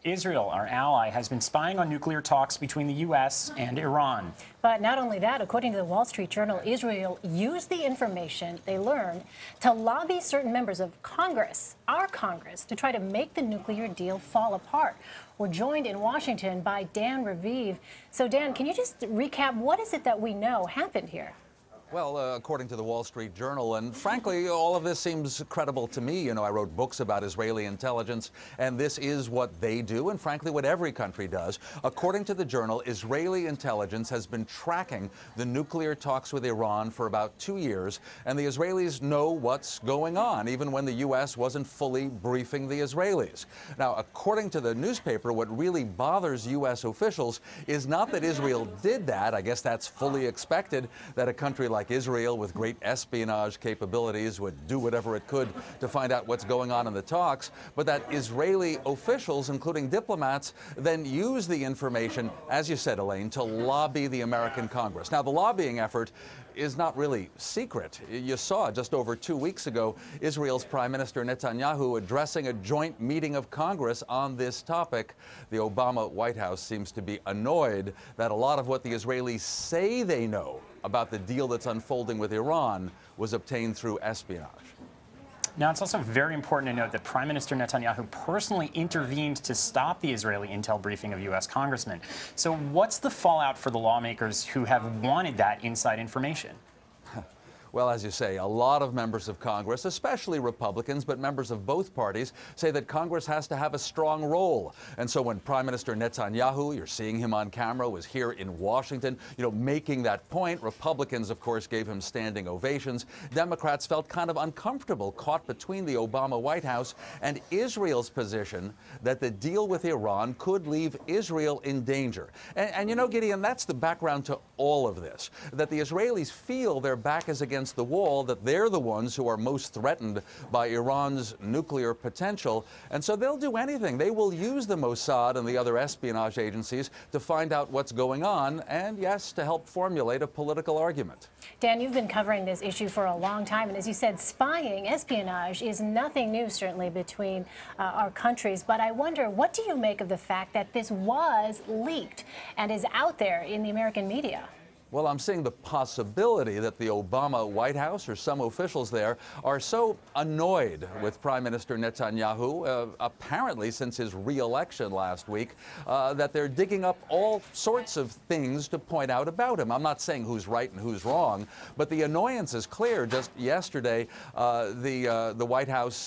Israel, our ally, has been spying on nuclear talks between the U.S. and Iran. But not only that, according to the Wall Street Journal, Israel used the information they learned to lobby certain members of Congress, our Congress, to try to make the nuclear deal fall apart. We're joined in Washington by Dan Raviv. So, Dan, can you just recap what is it that we know happened here? Well, according to the Wall Street Journal, and frankly, all of this seems credible to me. You know, I wrote books about Israeli intelligence, and this is what they do, and frankly, what every country does. According to the Journal, Israeli intelligence has been tracking the nuclear talks with Iran for about 2 years, and the Israelis know what's going on, even when the U.S. wasn't fully briefing the Israelis. Now, according to the newspaper, what really bothers U.S. officials is not that Israel did that. I guess that's fully expected, that a country like Israel, with great espionage capabilities, would do whatever it could to find out what's going on in the talks, but that Israeli officials, including diplomats, then use the information, as you said, Elaine, to lobby the American Congress. Now, the lobbying effort is not really secret. You saw just over 2 weeks ago Israel's Prime Minister Netanyahu addressing a joint meeting of Congress on this topic. The Obama White House seems to be annoyed that a lot of what the Israelis say they know about the deal that's unfolding with Iran was obtained through espionage. Now, it's also very important to note that Prime Minister Netanyahu personally intervened to stop the Israeli intel briefing of U.S. congressmen. So what's the fallout for the lawmakers who have wanted that inside information? Well, as you say, a lot of members of Congress, especially Republicans, but members of both parties, say that Congress has to have a strong role. And so when Prime Minister Netanyahu, you're seeing him on camera, was here in Washington, making that point, Republicans, of course, gave him standing ovations. Democrats felt kind of uncomfortable, caught between the Obama White House and Israel's position that the deal with Iran could leave Israel in danger. And Gideon, that's the background to all of this, that the Israelis feel their back is against the wall, that they're the ones who are most threatened by Iran's nuclear potential, and so they'll do anything. They will use the Mossad and the other espionage agencies to find out what's going on and, yes, to help formulate a political argument. Dan, you've been covering this issue for a long time, and as you said, spying, espionage is nothing new, certainly, between our countries, but I wonder, what do you make of the fact that this was leaked and is out there in the American media? Well, I'm seeing the possibility that the Obama White House or some officials there are so annoyed with Prime Minister Netanyahu, apparently since his re-election last week, that they're digging up all sorts of things to point out about him. I'm not saying who's right and who's wrong, but the annoyance is clear. Just yesterday, the White House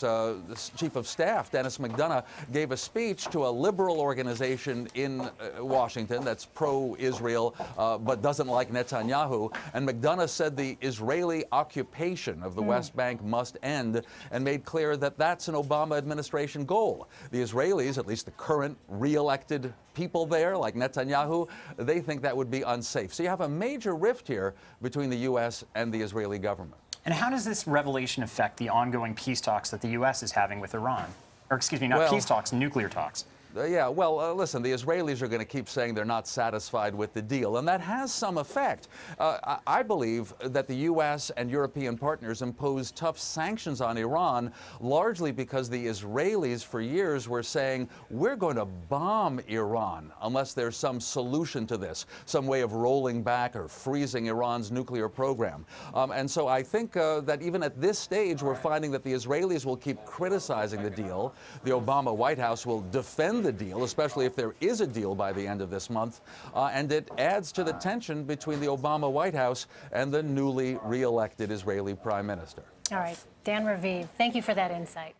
Chief of Staff, Dennis McDonough, gave a speech to a liberal organization in Washington that's pro-Israel, but doesn't like Netanyahu, and McDonough said the Israeli occupation of the West Bank must end and made clear that that's an Obama administration goal. The Israelis, at least the current re-elected people there, like Netanyahu, they think that would be unsafe. So you have a major rift here between the U.S. and the Israeli government. And how does this revelation affect the ongoing peace talks that the U.S. is having with Iran? Or, excuse me, not peace talks, nuclear talks. Yeah, well, listen, the Israelis are going to keep saying they're not satisfied with the deal, and that has some effect. I believe that the U.S. and European partners imposed tough sanctions on Iran, largely because the Israelis for years were saying, we're going to bomb Iran unless there's some solution to this, some way of rolling back or freezing Iran's nuclear program. And so I think that even at this stage, we're finding that the Israelis will keep criticizing the deal. The Obama White House will defend the deal, especially if there is a deal by the end of this month, and it adds to the tension between the Obama White House and the newly re-elected Israeli Prime Minister. All right, Dan Raviv, thank you for that insight.